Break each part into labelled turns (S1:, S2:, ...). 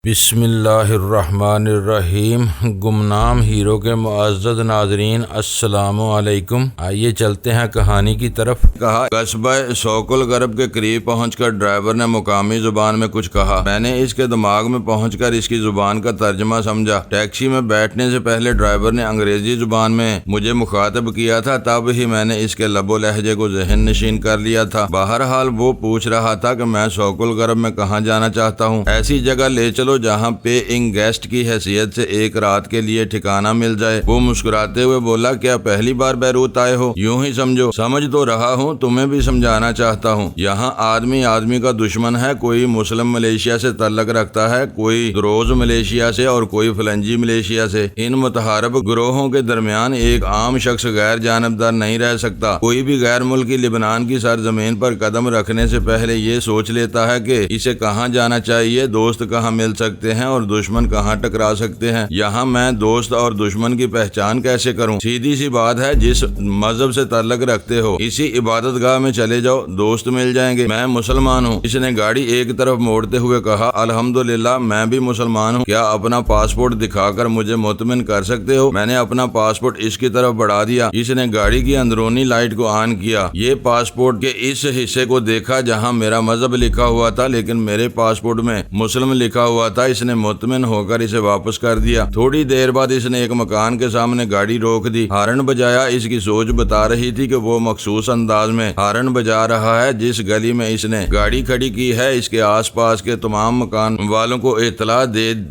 S1: بسم اللہ الرحمن الرحیم۔ گمنام ہیرو کے معزز ناظرین السلام علیکم۔ آئیے چلتے ہیں کہانی کی طرف۔ قصبہ سوکل غرب کے قریب پہنچ کر ڈرائیور نے مقامی زبان میں کچھ کہا۔ میں نے اس کے دماغ میں پہنچ کر اس کی زبان کا ترجمہ سمجھا۔ ٹیکسی میں بیٹھنے سے پہلے ڈرائیور نے انگریزی زبان میں مجھے مخاطب کیا تھا، تب ہی میں نے اس کے لب و لہجے کو ذہن نشین کر لیا تھا۔ بہرحال وہ پوچھ رہا تھا کہ میں سوکل غرب میں کہاں جانا چاہتا ہوں، ایسی جگہ لے چلو جہاں پے انگ گیسٹ کی حیثیت سے ایک رات کے لیے ٹھکانہ مل جائے۔ وہ مسکراتے ہوئے بولا، کیا پہلی بار بیروت آئے ہو؟ یوں ہی سمجھو۔ سمجھ تو رہا ہوں، تمہیں بھی سمجھانا چاہتا ہوں۔ یہاں آدمی آدمی کا دشمن ہے، کوئی مسلم ملیشیا سے تعلق رکھتا ہے، کوئی دروز ملیشیا سے اور کوئی فلنجی ملیشیا سے۔ ان متحارب گروہوں کے درمیان ایک عام شخص غیر جانبدار نہیں رہ سکتا۔ کوئی بھی غیر ملکی لبنان کی سرزمین پر قدم رکھنے سے پہلے یہ سوچ لیتا ہے کہ اسے کہاں جانا چاہیے، دوست کہاں مل سکتے ہیں اور دشمن کہاں ٹکرا سکتے ہیں۔ یہاں میں دوست اور دشمن کی پہچان کیسے کروں؟ سیدھی سی بات ہے، جس مذہب سے تعلق رکھتے ہو اسی عبادت گاہ میں چلے جاؤ، دوست مل جائیں گے۔ میں مسلمان ہوں، اس نے گاڑی ایک طرف موڑتے ہوئے کہا۔ الحمدللہ میں بھی مسلمان ہوں، کیا اپنا پاسپورٹ دکھا کر مجھے مطمئن کر سکتے ہو؟ میں نے اپنا پاسپورٹ اس کی طرف بڑھا دیا۔ اس نے گاڑی کی اندرونی لائٹ کو آن کیا۔ یہ پاسپورٹ کے اس حصے کو دیکھا جہاں میرا مذہب لکھا ہوا تھا، لیکن میرے پاسپورٹ میں مسلم لکھا ہوا تھا۔ اس نے مطمئن ہو کر اسے واپس کر دیا۔ تھوڑی دیر بعد اس نے ایک مکان کے سامنے گاڑی روک دی، ہارن بجایا۔ اس کی سوچ بتا رہی تھی کہ وہ مخصوص انداز میں ہارن بجا رہا ہے۔ جس گلی میں اس نے گاڑی کھڑی کی ہے، اس کے آس پاس کے تمام مکان والوں کو اطلاع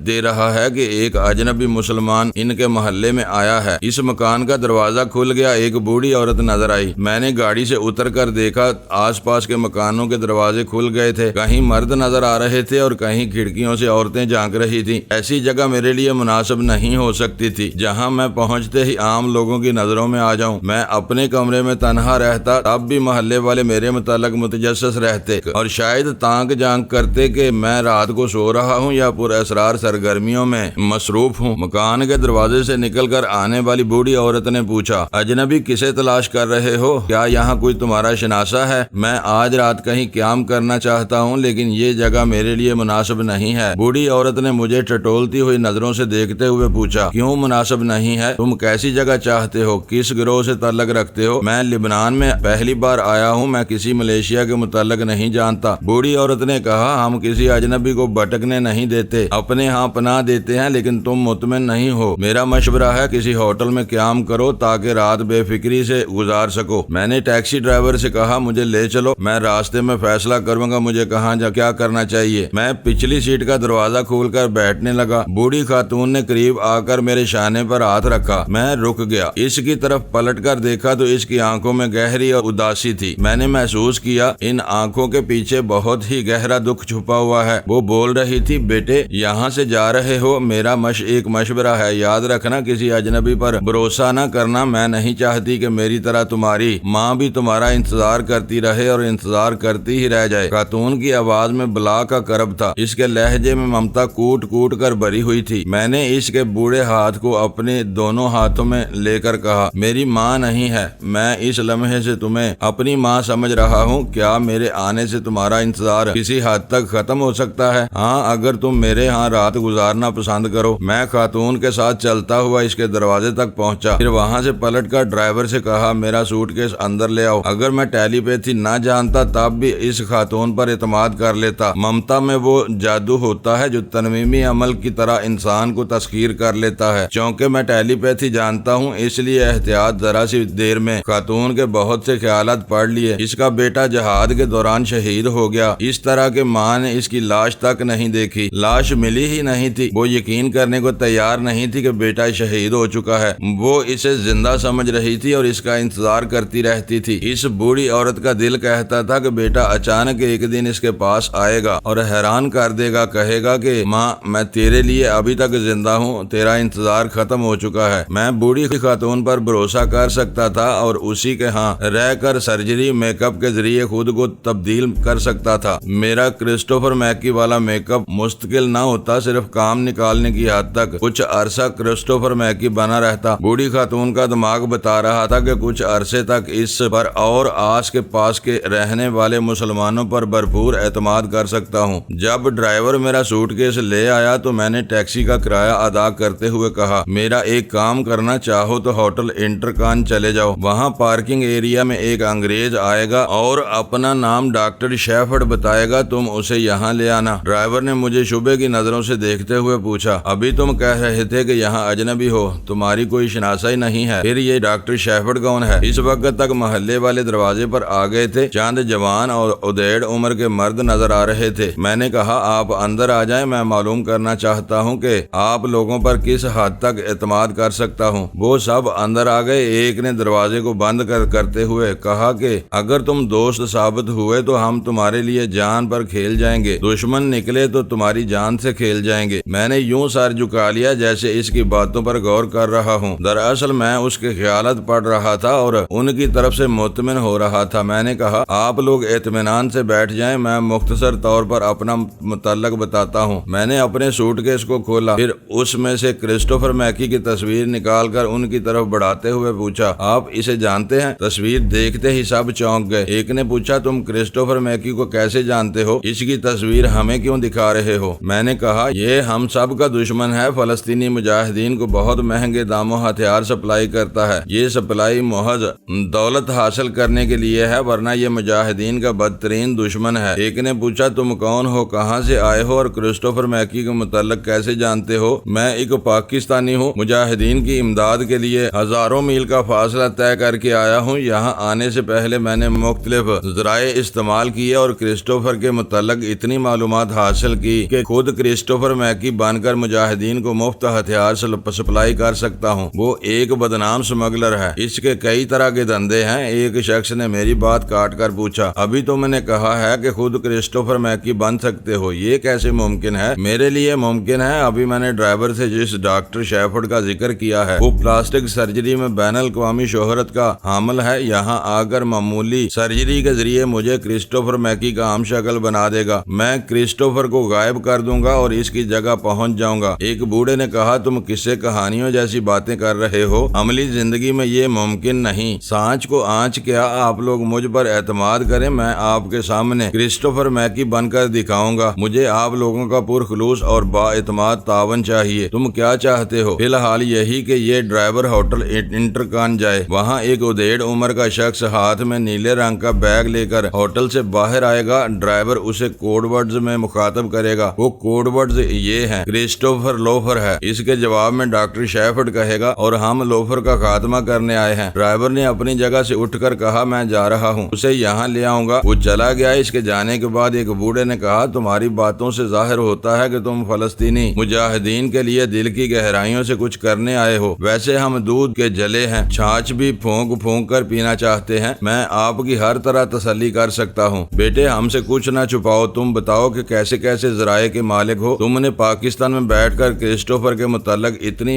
S1: دے رہا ہے کہ ایک اجنبی مسلمان ان کے محلے میں آیا ہے۔ اس مکان کا دروازہ کھل گیا، ایک بوڑھی عورت نظر آئی۔ میں نے گاڑی سے اتر کر دیکھا، آس پاس کے مکانوں کے دروازے کھل گئے تھے، کہیں مرد نظر آ رہے تھے اور کہیں کھڑکیوں سے عورتیں جھانک رہی تھیں۔ ایسی جگہ میرے لیے مناسب نہیں ہو سکتی تھی جہاں میں پہنچتے ہی عام لوگوں کی نظروں میں آ جاؤں۔ میں اپنے کمرے میں تنہا رہتا، تب بھی محلے والے میرے متعلق متجسس رہتے اور شاید تانک جھانک کرتے کہ میں رات کو سو رہا ہوں یا پر اسرار سرگرمیوں میں مصروف ہوں۔ مکان کے دروازے سے نکل کر آنے والی بوڑھی عورت نے پوچھا، اجنبی کسے تلاش کر رہے ہو؟ کیا یہاں کوئی تمہارا شناسا ہے؟ میں آج رات کہیں قیام کرنا چاہتا ہوں، لیکن یہ جگہ میرے لیے مناسب نہیں ہے۔ بوڑھی عورت نے مجھے ٹٹولتی ہوئی نظروں سے دیکھتے ہوئے پوچھا، کیوں مناسب نہیں ہے؟ تم کیسی جگہ چاہتے ہو؟ کس گروہ سے تعلق رکھتے ہو؟ میں لبنان میں پہلی بار آیا ہوں، میں کسی ملیشیا کے متعلق نہیں جانتا۔ بوڑھی عورت نے کہا، ہم کسی اجنبی کو بھٹکنے نہیں دیتے، اپنے ہاں پناہ دیتے ہیں، لیکن تم مطمئن نہیں ہو۔ میرا مشورہ ہے کسی ہوٹل میں قیام کرو تاکہ رات بے فکری سے گزار سکو۔ میں نے ٹیکسی ڈرائیور سے کہا، مجھے لے چلو، میں راستے میں فیصلہ کروں گا مجھے کہاں کیا کرنا چاہیے۔ میں پچھلی سیٹ کا دروازہ کھول کر بیٹھنے لگا۔ بوڑھی خاتون نے قریب آ کر میرے شانے پر ہاتھ رکھا۔ میں رک گیا، اس کی طرف پلٹ کر دیکھا تو اس کی آنکھوں میں گہری اور اداسی تھی۔ میں نے محسوس کیا ان آنکھوں کے پیچھے بہت ہی گہرا دکھ چھپا ہوا ہے۔ وہ بول رہی تھی، بیٹے یہاں سے جا رہے ہو، میرا ایک مشورہ ہے، یاد رکھنا کسی اجنبی پر بھروسہ نہ کرنا۔ میں نہیں چاہتی کہ میری طرح تمہاری ماں بھی تمہارا انتظار کرتی رہے اور انتظار کرتی ہی رہ جائے۔ خاتون کی آواز میں بلا کا کرب تھا، اس کے لہجے میں ممتا کوٹ کوٹ کر بھری ہوئی تھی۔ میں نے اس کے بوڑھے ہاتھ کو اپنے دونوں ہاتھوں میں لے کر کہا، میری ماں نہیں ہے، میں اس لمحے سے تمہیں اپنی ماں سمجھ رہا ہوں۔ کیا میرے آنے سے تمہارا انتظار کسی حد تک ختم ہو سکتا ہے؟ ہاں، اگر تم میرے ہاں رات گزارنا پسند کرو۔ میں خاتون کے ساتھ چلتا ہوا اس کے دروازے تک پہنچا، پھر وہاں سے پلٹ کر ڈرائیور سے کہا، میرا سوٹ کیس اندر لے آؤ۔ اگر میں ٹیلی پیتھی نہ جانتا تب بھی اس خاتون پر اعتماد کر لیتا۔ ممتا میں وہ جادو ہوتا ہے جو تنویمی عمل کی طرح انسان کو تسخیر کر لیتا ہے۔ چونکہ میں ٹیلی پیتھی جانتا ہوں، اس لیے احتیاط ذرا سی دیر میں خاتون کے بہت سے خیالات پڑھ لیے۔ اس کا بیٹا جہاد کے دوران شہید ہو گیا، اس طرح کہ ماں نے اس کی لاش تک نہیں دیکھی، لاش ملی ہی نہیں تھی۔ وہ یقین کرنے کو تیار نہیں تھی کہ بیٹا شہید ہو چکا ہے۔ وہ اسے زندہ سمجھ رہی تھی اور اس کا انتظار کرتی رہتی تھی۔ اس بوڑھی عورت کا دل کہتا تھا کہ بیٹا اچانک ایک دن اس کے پاس آئے گا اور حیران کر دے گا، کہے گا کہ ماں میں تیرے لیے ابھی تک زندہ ہوں، تیرا انتظار ختم ہو چکا ہے۔ میں بوڑھی خاتون پر بھروسہ کر سکتا تھا اور اسی کے ہاں رہ کر سرجری میک اپ کے ذریعے خود کو تبدیل کر سکتا تھا۔ میرا کرسٹوفر میکی والا میک اپ مستقل نہ ہوتا، صرف کام نکالنے کی حد تک کچھ عرصہ کرسٹوفر میکی بنا رہتا۔ بوڑھی خاتون کا دماغ بتا رہا تھا کہ کچھ عرصے تک اس پر اور آس کے پاس کے رہنے والے مسلمانوں پر بھرپور اعتماد کر سکتا ہوں۔ جب ڈرائیور میرا سوٹ کیس لے آیا تو میں نے ٹیکسی کا کرایہ ادا کرتے ہوئے کہا میرا ایک کام کرنا چاہو تو ہوٹل انٹرکان چلے جاؤ، وہاں پارکنگ ایریا میں ایک انگریز آئے گا اور اپنا نام ڈاکٹر شیفرڈ بتائے گا، تم اسے یہاں لے آنا۔ ڈرائیور نے مجھے شبے کی نظروں سے دیکھتے ہوئے پوچھا ابھی تم کہہ رہے تھے کہ یہاں اجنبی ہو، تمہاری کوئی شناسائی نہیں ہے، پھر یہ ڈاکٹر شیفرڈ کون ہے؟ اس وقت تک محلے والے دروازے پر آ گئے تھے، چاند جوان اور ادھیڑ عمر کے مرد نظر آ رہے تھے۔ میں نے کہا آپ اندر آ جائیں، میں معلوم کرنا چاہتا ہوں کہ آپ لوگوں پر کس حد تک اعتماد کر سکتا ہوں۔ وہ سب اندر آ گئے۔ ایک نے دروازے کو بند کرتے ہوئے کہا کہ اگر تم دوست ثابت ہوئے تو ہم تمہارے لیے جان پر کھیل جائیں گے، دشمن نکلے تو تمہاری جان سے کھیل جائیں گے۔ میں نے یوں سر جھکا لیا جیسے اس کی باتوں پر غور کر رہا ہوں، دراصل میں اس کے خیالات پڑھ رہا تھا اور ان کی طرف سے مطمئن ہو رہا تھا۔ میں نے کہا آپ لوگ اطمینان سے بیٹھ جائیں، میں مختصر طور پر اپنا متعلق بتاتا ہوں۔ میں نے اپنے سوٹ کیس کو کھولا، پھر اس میں سے کرسٹوفر میکی کی تصویر نکال کر ان کی طرف بڑھاتے ہوئے پوچھا آپ اسے جانتے ہیں؟ تصویر دیکھتے ہی سب چونک گئے۔ ایک نے پوچھا تم کرسٹوفر میکی کو کیسے جانتے ہو؟ اس کی تصویر ہمیں کیوں دکھا رہے ہو؟ میں نے کہا یہ ہم سب کا دشمن ہے، فلسطینی مجاہدین کو بہت مہنگے داموں ہتھیار سپلائی کرتا ہے، یہ سپلائی محض دولت حاصل کرنے کے لیے ہے، ورنہ یہ مجاہدین کا بدترین دشمن ہے۔ ایک نے پوچھا تم کون ہو، کہاں سے آئے ہو اور کرسٹوفر میکی کے متعلق کیسے جانتے ہو؟ میں ایک پاکستانی ہوں، مجاہدین کی امداد کے لیے ہزاروں میل کا فاصلہ طے کر کے آیا ہوں۔ یہاں آنے سے پہلے میں نے مختلف ذرائع استعمال کیے اور کرسٹوفر کے متعلق اتنی معلومات حاصل کی کہ خود کرسٹوفر میکی بن کر مجاہدین کو مفت ہتھیار سپلائی کر سکتا ہوں۔ وہ ایک بدنام سمگلر ہے، اس کے کئی طرح کے دھندے ہیں۔ ایک شخص نے میری بات کاٹ کر پوچھا ابھی تو میں نے کہا ہے کہ خود کرسٹوفر میکی بن سکتے ہو، یہ کیسے ممکن ہے؟ میرے لیے ممکن ہے۔ ابھی میں نے ڈرائیور سے جس ڈاکٹر شیفرڈ کا ذکر کیا ہے وہ پلاسٹک سرجری میں بین الاقوامی شہرت کا حامل ہے، یہاں آ کر معمولی سرجری کے ذریعے مجھے کرسٹوفر میکی کا عام شکل بنا دے گا، میں کرسٹوفر کو غائب کر دوں گا اور اس کی جگہ پہنچ جاؤں گا۔ ایک بوڑھے نے کہا تم قصے کہانیوں جیسی باتیں کر رہے ہو، عملی زندگی میں یہ ممکن نہیں۔ سانچ کو آنچ کیا، آپ لوگ مجھ پر اعتماد کریں، میں آپ کے سامنے کرسٹوفر میکی بن کر دکھاؤں گا۔ مجھے آپ لوگوں کا پرخلوص اور با اعتماد تعاون چاہیے۔ تم کیا چاہتے ہو؟ فی الحال یہی کہ یہ ڈرائیور ہوٹل انٹرکان جائے، وہاں ایک ادھیڑ عمر کا شخص ہاتھ میں نیلے رنگ کا بیگ لے کر ہوٹل سے باہر آئے گا، ڈرائیور اسے کوڈ ورڈز میں مخاطب کرے گا۔ وہ کوڈ ورڈز یہ ہیں کرسٹوفر لوفر ہے، اس کے جواب میں ڈاکٹر شیفرڈ کہے گا اور ہم لوفر کا خاتمہ کرنے آئے ہیں۔ ڈرائیور نے اپنی جگہ سے اٹھ کر کہا میں جا رہا ہوں، اسے یہاں لے آؤں گا۔ وہ چلا گیا۔ اس کے جانے کے بعد ایک بوڑھے نے کہا تمہاری باتوں سے ظاہر ہوتا ہے کہ تم فلسطینی مجاہدین کے لیے دل کی گہرائیوں سے کچھ کرنے آئے ہو۔ ویسے ہم دودھ کے جلے ہیں، چھاچھ بھی پھونک پھونک کر پینا چاہتے ہیں، میں آپ کی ہر طرح تسلی کر سکتا ہوں۔ بیٹے ہم سے کچھ نہ چھپاؤ، تم بتاؤ کہ کیسے کیسے ذرائع کے مالک ہو؟ تم نے پاکستان میں بیٹھ کر کرسٹوفر کے متعلق اتنی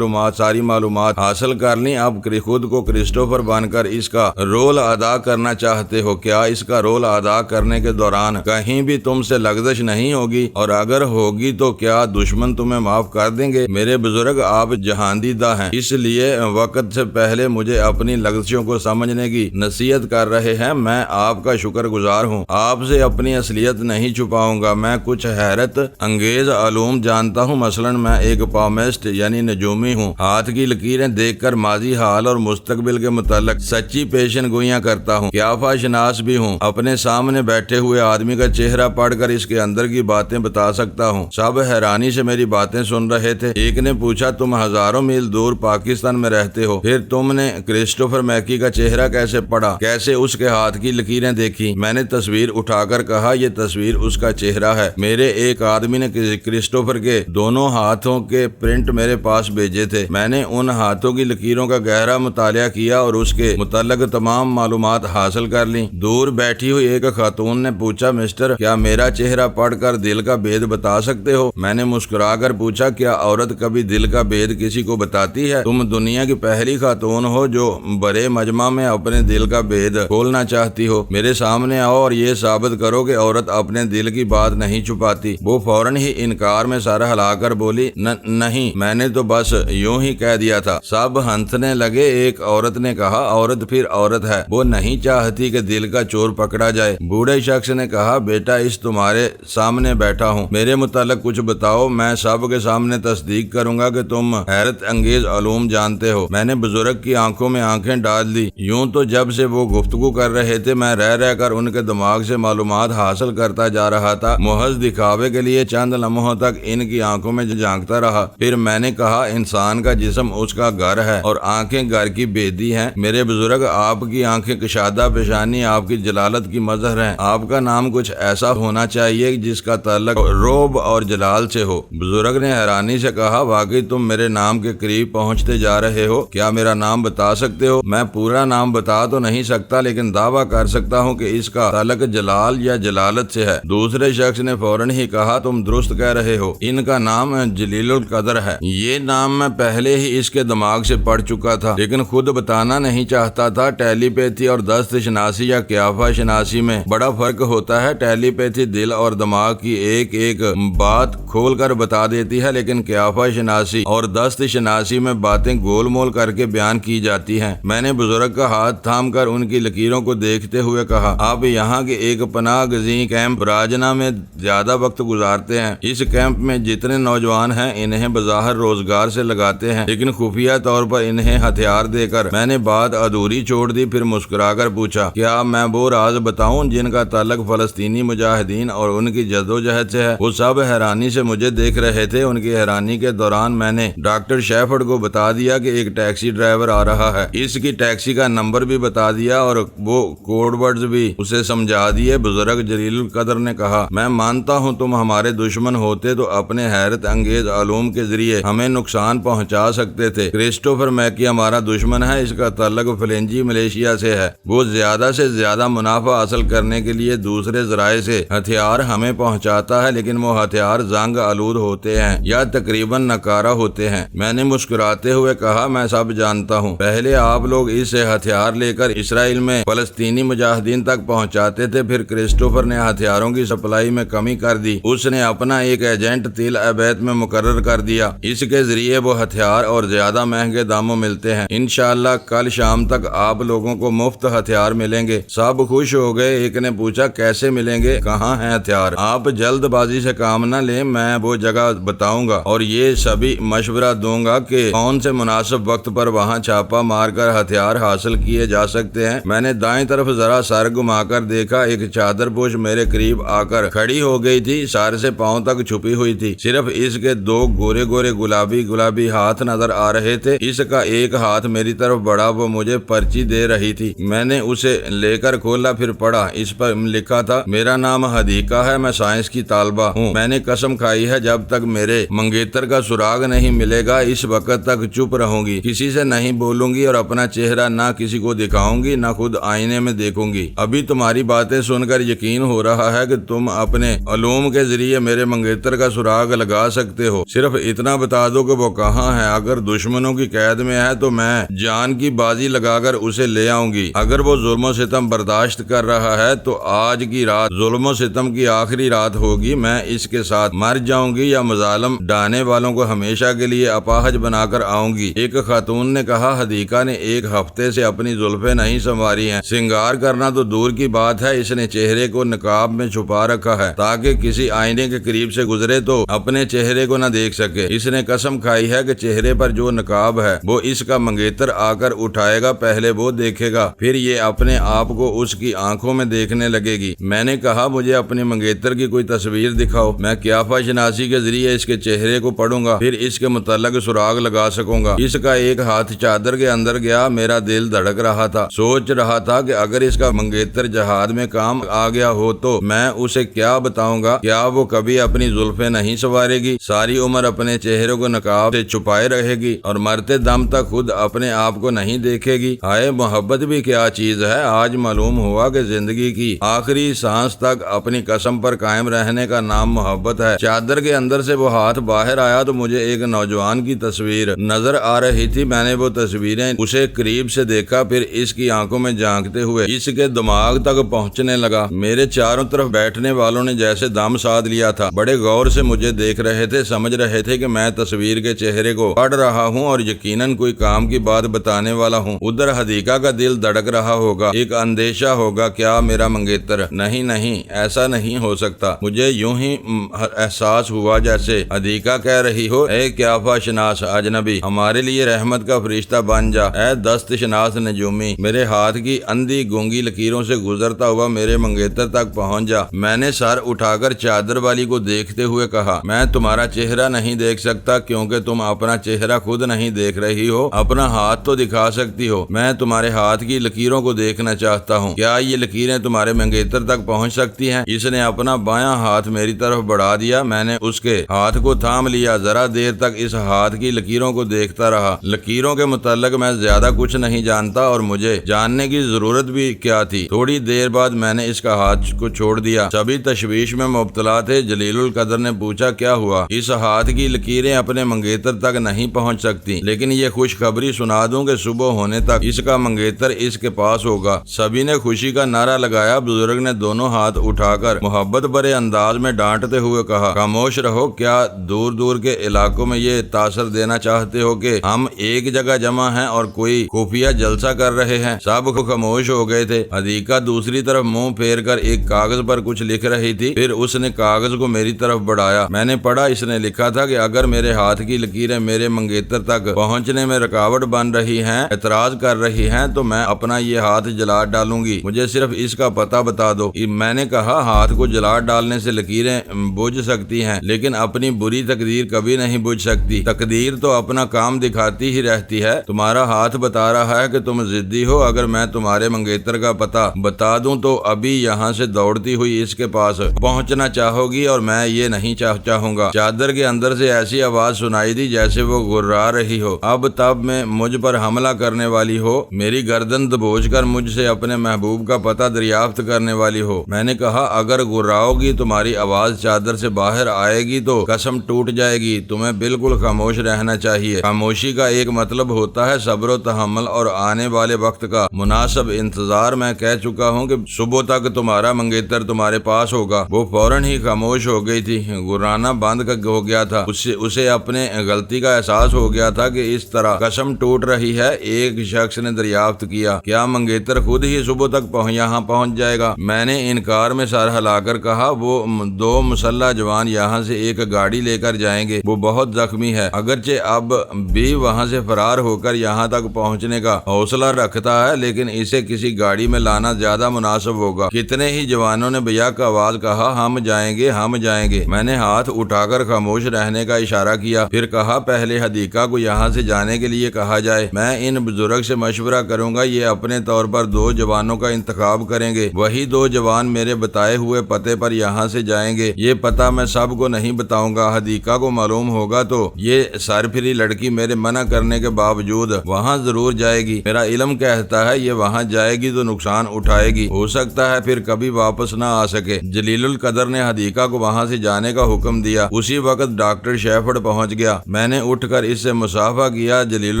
S1: ساری معلومات حاصل کر لی، اب خود کو کرسٹوفر بن کر اس کا رول ادا کرنا چاہتے ہو۔ کیا اس کا رول ادا کرنے کے دوران کہیں بھی تم سے لغزش نہیں ہوگی؟ اور اگر ہوگی تو کیا دشمن تمہیں معاف کر دیں گے؟ میرے بزرگ آپ جہاندیدہ ہیں، اس لیے وقت سے پہلے مجھے اپنی لغزشوں کو سمجھنے کی نصیحت کر رہے ہیں۔ میں آپ کا شکر گزار ہوں، آپ سے اپنی اصلیت نہیں چھپاؤں گا۔ میں کچھ حیرت انگیز علوم جانتا ہوں، مثلا میں ایک پامسٹ یعنی نجومی ہوں، ہاتھ کی لکیریں دیکھ کر ماضی، حال اور مستقبل کے متعلق سچی پیشن گوئیاں کرتا ہوں، قیافہ شناس بھی ہوں، اپنے سامنے بیٹھے ہوئے آدمی کا چہرہ پڑھ کر اس کے اندر کی باتیں بتا سکتا ہوں۔ سب حیرانی سے میری باتیں سن رہے تھے۔ ایک نے پوچھا تم ہزاروں میل دور پاکستان میں رہتے ہو، پھر تم نے کرسٹوفر میکی کا چہرہ کیسے پڑھا، کیسے اس کے ہاتھ کی لکیریں دیکھی؟ میں نے تصویر اٹھا کر کہا یہ تصویر اس کا چہرہ ہے۔ میرے ایک آدمی نے کرسٹوفر کے دونوں ہاتھوں کے پرنٹ میرے پاس بھیجے تھے، میں نے ان ہاتھوں کی لکیروں کا گہرا مطالعہ کیا اور اس کے متعلق تمام معلومات حاصل کر لی۔ دور بیٹھی ہوئی ایک خاتون نے پوچھا مسٹر کیا میرا چہرہ پڑھ کر دل کا بید بتا سکتے ہو؟ میں نے مسکرا کر پوچھا کیا عورت کبھی دل کا بید کسی کو بتاتی ہے؟ تم دنیا کی پہلی خاتون ہو جو بڑے مجمع میں اپنے دل کا بید کھولنا چاہتی ہو۔ میرے سامنے آؤ اور یہ ثابت کرو کہ عورت اپنے دل کی بات نہیں چھپاتی۔ وہ فوراً ہی انکار میں سر ہلا کر بولی نہیں، میں نے تو بس یوں ہی کہہ دیا تھا۔ سب ہنسنے لگے۔ ایک عورت نے کہا عورت پھر عورت ہے، وہ نہیں چاہتی کہ دل کا چور پکڑا جائے۔ بوڑھے شخص نے کہا بیٹا اس تمہارے سامنے بیٹھا ہوں، میرے متعلق کچھ بتاؤ، میں سب کے سامنے تصدیق کروں گا کہ تم حیرت انگیز علوم جانتے ہو۔ میں نے بزرگ کی آنکھوں میں آنکھیں ڈال دی۔ یوں تو جب سے وہ گفتگو کر رہے تھے میں رہ کر ان کے دماغ سے معلومات حاصل کرتا جا رہا تھا۔ محض دکھاوے کے لیے چند لمحوں تک ان کی آنکھوں میں جھانکتا رہا۔ پھر میں نے کہا، انسان کا جسم اس کا گھر ہے اور آنکھیں گھر کی بیدی ہیں۔ میرے بزرگ، آپ کی آنکھیں کشادہ پیشانی آپ کی جلالت کی مظہر ہیں۔ آپ کا نام کچھ ایسا ہونا چاہیے جس کا تعلق رعب اور جلال سے ہو۔ بزرگ نے حیرانی سے کہا، واقعی تم میرے نام کے قریب پہنچتے جا رہے ہو۔ کیا میرا نام بتا سکتے ہو؟ میں پورا نام بتا تو نہیں سکتا، لیکن دعویٰ کر سکتا ہوں کہ اس کا تعلق جلال یا جلالت سے ہے۔ دوسرے شخص نے فوراً ہی کہا، تم درست کہہ رہے ہو، ان کا نام جلیل القدر ہے۔ یہ نام میں پہلے ہی اس کے دماغ سے پڑھ چکا تھا، لیکن خود بتانا نہیں چاہتا تھا۔ ٹیلی پیتھی اور دست شناسی یا قیافہ شناسی میں بڑا فرق ہوتا ہے۔ ٹیلی پیتھی دل اور دماغ کی ایک ایک بات کھول کر بتا دیتی ہے، لیکن قیافہ شناسی اور دست شناسی میں باتیں گول مول کر کے بیان کی جاتی ہیں۔ میں نے بزرگ کا ہاتھ تھام کر ان کی لکیروں کو دیکھتے ہوئے کہا، آپ یہاں کے ایک پناہ گزین کیمپ راجنا میں زیادہ وقت گزارتے ہیں۔ اس کیمپ میں جتنے نوجوان ہیں انہیں بظاہر روزگار سے لگاتے ہیں، لیکن خفیہ طور پر انہیں ہتھیار دے کر۔ میں نے بات ادھوری چھوڑ دی، پھر مسکرا کر پوچھا، کیا میں وہ راز بتاؤں جن کا تعلق فلسطینی مجاہدین اور ان کی جدوجہد سے ہے؟ وہ سب حیرانی سے مجھے دیکھ رہے تھے۔ ان کی حیرانی کے دوران میں نے ڈاکٹر شیفرڈ کو بتا دیا کہ ایک ٹیکسی ڈرائیور آ رہا ہے۔ اس کی ٹیکسی کا نمبر بھی بتا دیا اور وہ کوڈ ورڈز بھی اسے سمجھا دیے۔ بزرگ جلیل القدر نے کہا، میں مانتا ہوں تم ہمارے دشمن ہوتے تو اپنے حیرت انگیز علوم کے ذریعے ہمیں نقصان پہنچا سکتے تھے۔ کرسٹوفر میکی ہمارا دشمن ہے، اس کا تعلق فلنجی ملیشیا سے ہے۔ وہ زیادہ سے زیادہ منافع حاصل کرنے کے لیے دوسرے ذرائع سے ہتھیار ہمیں پہنچاتا ہے، لیکن وہ ہتھیار زنگ آلود ہوتے ہیں یا تقریباً ناکارہ ہوتے ہیں۔ میں نے مسکراتے ہوئے کہا، میں سب جانتا ہوں۔ پہلے آپ لوگ اس سے ہتھیار لے کر اسرائیل میں فلسطینی مجاہدین تک پہنچاتے تھے، پھر کرسٹوفر نے ہتھیاروں کی سپلائی میں کمی کر دی۔ اس نے اپنا ایک ایجنٹ تل ابیت میں مقرر کر دیا، اس کے ذریعے وہ ہتھیار اور زیادہ مہنگے داموں ملتے ہیں۔ انشاءاللہ کل شام تک آپ لوگوں کو مفت ہتھیار ملیں گے۔ سب خوش ہو گئے۔ ایک نے پوچھا، کیسے ملیں گے؟ کہاں ہیں ہتھیار؟ آپ جلد بازی سے کام نہ لیں، میں وہ جگہ بتاؤں گا اور یہ سبھی مشورہ دوں گا کہ کون سے مناسب وقت پر وہاں چھاپا مار کر ہتھیار حاصل کیے جا سکتے ہیں۔ میں نے دائیں طرف ذرا سر گھما کر دیکھا، ایک چادر پوش میرے قریب آ کر کھڑی ہو گئی تھی، سر سے پاؤں تک چھپی ہوئی تھی، صرف اس کے دو گورے گورے گلابی ہاتھ نظر آ رہے تھے۔ اس کا ایک ہاتھ میری طرف بڑھا، وہ مجھے پرچی دے رہی تھی۔ میں نے اسے لے کر کھولا، پھر پڑھا۔ اس پر لکھا تھا، میرا نام حدیقہ ہے، میں سائنس کی طالبہ ہوں۔ میں نے قسم کھائی ہے جب تک میرے منگیتر کا سراغ نہیں ملے گا اس وقت تک چپ رہوں گی، کسی سے نہیں بولوں گی اور اپنا چہرہ نہ کسی کو دکھاؤں گی، نہ خود آئینے میں دیکھوں گی۔ ابھی تمہاری باتیں سن کر یقین ہو رہا ہے کہ تم اپنے علوم کے ذریعے میرے منگیتر کا سراغ لگا سکتے ہو۔ صرف اتنا بتا دو کہ وہ کہاں ہے۔ اگر دشمنوں کی قید میں ہے تو میں جان کی بازی لگا کر اسے لے آؤں گی۔ اگر وہ ظلم و ستم برداشت کر رہا ہے تو آج کی رات ظلم و ستم کی آخری رات ہوگی۔ میں اس کے ساتھ مر جاؤں گی یا مظالم ڈانے والوں کو ہمیشہ کے لیے اپاہج بنا کر آؤں گی۔ ایک خاتون نے کہا، حدیقہ نے ایک ہفتے سے اپنی زلفیں نہیں سنواری ہیں، سنگار کرنا تو دور کی بات ہے، اس نے چہرے کو نقاب میں چھپا رکھا ہے تاکہ کسی آئینے کے قریب سے گزرے تو اپنے چہرے کو نہ دیکھ سکے۔ اس نے قسم کھائی ہے کہ چہرے پر جو نقاب ہے وہ اس کا منگیتر آ کر اٹھائے گا، پہلے وہ دیکھے گا، پھر یہ اپنے آپ کو اس کی آنکھوں میں دیکھنے لگے گی۔ میں نے کہا، مجھے اپنے منگیتر کی کوئی تصویر دکھاؤ، میں قیافہ شناسی کے ذریعے اس کے چہرے کو پڑھوں گا، پھر اس کے متعلق سراغ لگا سکوں گا۔ اس کا ایک ہاتھ چادر کے اندر گیا، میرا دل دھڑک رہا تھا، سوچ رہا تھا کہ اگر اس کا منگیتر جہاد میں کام آ گیا ہو تو میں اسے کیا بتاؤں گا۔ کیا وہ کبھی اپنی زلفیں نہیں سنوارے گی، ساری عمر اپنے چہرے کو نقاب سے چھپائے رہے گی اور مرتے دم تک خود اپنے آپ کو نہیں دیکھے گی؟ ہائے، محبت بھی کیا چیز ہے۔ آج معلوم ہوا کہ زندگی کی آخری سانس تک اپنی قسم پر قائم رہنے کا نام محبت ہے۔ چادر کے اندر سے وہ ہاتھ باہر آیا تو مجھے ایک نوجوان کی تصویر نظر آ رہی تھی۔ میں نے وہ تصویریں اسے قریب سے دیکھا، پھر اس کی آنکھوں میں جھانکتے ہوئے اس کے دماغ تک پہنچنے لگا۔ میرے چاروں طرف بیٹھنے والوں نے جیسے دم ساتھ لیا تھا، بڑے غور سے مجھے دیکھ رہے تھے، سمجھ رہے تھے کہ میں تصویر کے چہرے کو پڑھ رہا ہوں اور یقیناً کوئی کام کی بات بتانے والا ہوں۔ ادھر حدیقہ کا دل دھڑک رہا ہوگا، ایک اندیشہ ہوگا، کیا میرا منگیتر؟ نہیں، ایسا نہیں ہو سکتا۔ مجھے یوں ہی احساس ہوا جیسے حدیقہ کہہ رہی ہو، اے قیافہ شناس اجنبی، ہمارے لیے رحمت کا فرشتہ بن جا۔ اے دست شناس نجومی، میرے ہاتھ کی اندھی گونگی لکیروں سے گزرتا ہوا میرے منگیتر تک پہنچ جا۔ میں نے سر اٹھا کر چادر والی کو دیکھتے ہوئے کہا، میں تمہارا چہرہ نہیں دیکھ سکتا کیونکہ تم اپنا چہرہ خود نہیں دیکھ رہی ہو، اپنا ہاتھ تو دکھا سکتی ہو۔ میں تمہارے ہاتھ کی لکیروں کو دیکھنا چاہتا ہوں، کیا یہ لکیریں تمہارے منگیتر تک پہنچ سکتی ہیں؟ اس نے اپنا بایاں ہاتھ میری طرف بڑھا دیا، میں نے اس کے ہاتھ کو تھام لیا، ذرا دیر تک اس ہاتھ کی لکیروں کو دیکھتا رہا۔ لکیروں کے متعلق میں زیادہ کچھ نہیں جانتا اور مجھے جاننے کی ضرورت بھی کیا تھی۔ تھوڑی دیر بعد میں نے اس کا ہاتھ کو چھوڑ دیا۔ سبھی تشویش میں مبتلا تھے۔ جلیل القدر نے پوچھا، کیا ہوا؟ اس ہاتھ کی لکیریں اپنے منگیتر تک نہیں پہنچ سکتی، لیکن یہ خوشخبری سنا دوں کہ صبح ہونے تک اس کا منگیتر اس کے پاس ہوگا۔ سبھی نے خوشی کا نعرہ لگایا۔ بزرگ نے دونوں ہاتھ اٹھا کر محبت بھرے انداز میں ڈانٹتے ہوئے کہا، خاموش رہو، کیا دور دور کے علاقوں میں یہ تاثر دینا چاہتے ہو کہ ہم ایک جگہ جمع ہیں اور کوئی خفیہ جلسہ کر رہے ہیں؟ سب خاموش ہو گئے تھے۔ حدیقہ دوسری طرف منہ پھیر کر ایک کاغذ پر کچھ لکھ رہی تھی، پھر اس نے کاغذ کو میری طرف بڑھایا۔ میں نے پڑھا، اس نے لکھا تھا کہ اگر میرے ہاتھ کی لکیریں میرے منگیتر تک پہنچنے میں رکاوٹ بن رہی ہیں، اعتراض کر رہی ہیں، تو میں اپنا یہ ہاتھ جلا ڈالوں گی، مجھے صرف اس کا پتہ بتا دو۔ میں نے کہا، ہاتھ کو جلا ڈالنے سے لکیریں بجھ سکتی ہیں لیکن اپنی بری تقدیر کبھی نہیں بجھ سکتی۔ تقدیر تو اپنا کام دکھاتی ہی رہتی ہے۔ تمہارا ہاتھ بتا رہا ہے کہ تم ضدی ہو۔ اگر میں تمہارے منگیتر کا پتہ بتا دوں تو ابھی یہاں سے دوڑتی ہوئی اس کے پاس پہنچنا چاہو گی اور میں یہ نہیں چاہوں گا۔ چادر کے اندر سے ایسی آواز سنائی دی جیسے وہ گررا رہی ہو، اب تب میں مجھ پر حملہ کرنے والی ہو، میری گردن دبوچ کر مجھ سے اپنے محبوب کا پتہ دریافت کرنے والی ہو۔ میں نے کہا، اگر گراؤ گی، تمہاری آواز چادر سے باہر آئے گی تو قسم ٹوٹ جائے گی۔ تمہیں بالکل خاموش رہنا چاہیے۔ خاموشی کا ایک مطلب ہوتا ہے صبر و تحمل اور آنے والے وقت کا مناسب انتظار۔ میں کہہ چکا ہوں کہ صبح تک تمہارا منگیتر تمہارے پاس ہوگا۔ وہ فوراً ہی خاموش ہو گئی تھی، گرانا بند ہو گیا تھا۔ اسے اپنے غلطی کا احساس ہو گیا تھا کہ اس طرح قسم ٹوٹ رہی ہے۔ ایک شخص نے دریافت کیا، کیا منگیتر خود ہی صبح تک یہاں پہنچ جائے گا؟ میں نے انکار میں سر ہلا کر کہا، وہ 2 مسلح جوان یہاں سے ایک گاڑی لے کر جائیں گے۔ وہ بہت زخمی ہے، اگرچہ اب بھی وہاں سے فرار ہو کر یہاں تک پہنچنے کا حوصلہ رکھتا ہے، لیکن اسے کسی گاڑی میں لانا زیادہ مناسب ہوگا۔ کتنے ہی جوانوں نے بیک آواز کہا، ہم جائیں گے، ہم جائیں گے۔ میں نے ہاتھ اٹھا کر خاموش رہنے کا اشارہ کیا، پھر کہا، پہلے حدیقہ کو یہاں سے جانے کے لیے کہا جائے۔ میں ان بزرگ سے مشورہ کروں گا، یہ اپنے طور پر 2 جوانوں کا انتخاب کریں گے۔ وہی 2 جوان میرے بتائے ہوئے پتے پر یہاں سے جائیں گے۔ یہ پتہ میں سب کو نہیں بتاؤں گا، حدیقہ کو معلوم ہوگا تو یہ سرپھری لڑکی میرے منع کرنے کے باوجود وہاں ضرور جائے گی۔ میرا علم کہتا ہے یہ وہاں جائے گی تو نقصان اٹھائے گی، ہو سکتا ہے پھر کبھی واپس نہ آ سکے۔ جلیل القدر نے حدیقہ کو وہاں سے جانے کا حکم دیا۔ اسی وقت ڈاکٹر شیفرڈ پہنچ گیا۔ میں نے اٹھ کر اس سے مصافحہ کیا، جلیل